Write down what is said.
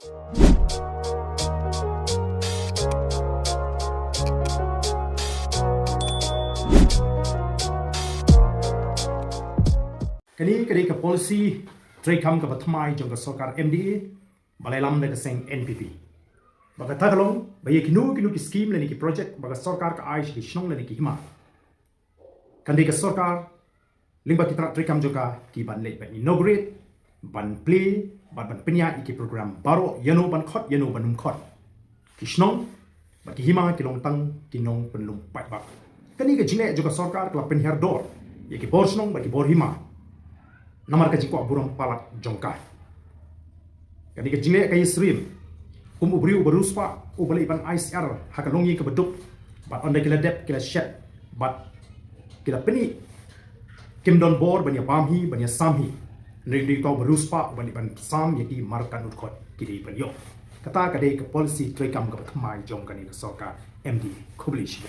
Kini ke polisi trekam ke batmai jong ke sokar MDA balelam de seng NPP. Baga tagalong bayi kinu ki scheme le ki project baga sokar ka aish ki shnong le ki hima. Kandi ke sokar lingba kita trekam joka ki ban le ban inaugurate ban play ban penya iki program baro yano ban khot yano ban khot. Ki shnong ba ki hima ki long tang ki nong penlum pai ba. Kani ke jine joka sokar ka pen her dor ye ki bor shnong ba ki bor hima. Namar ka jiko burung palak jongka. Kani ke jine ka yisrim kumu briu beruspa ubali ban ICR hakalongi ke beduk bat onde kila dep kila shet bat kila peni kim don bor banya pamhi banya samhi nindi kau beruspa ubali ban sam yaki markan utkot kidi ban yo kata kadai ke polisi trekam ke batmai jongka ni ke soka MD kublish.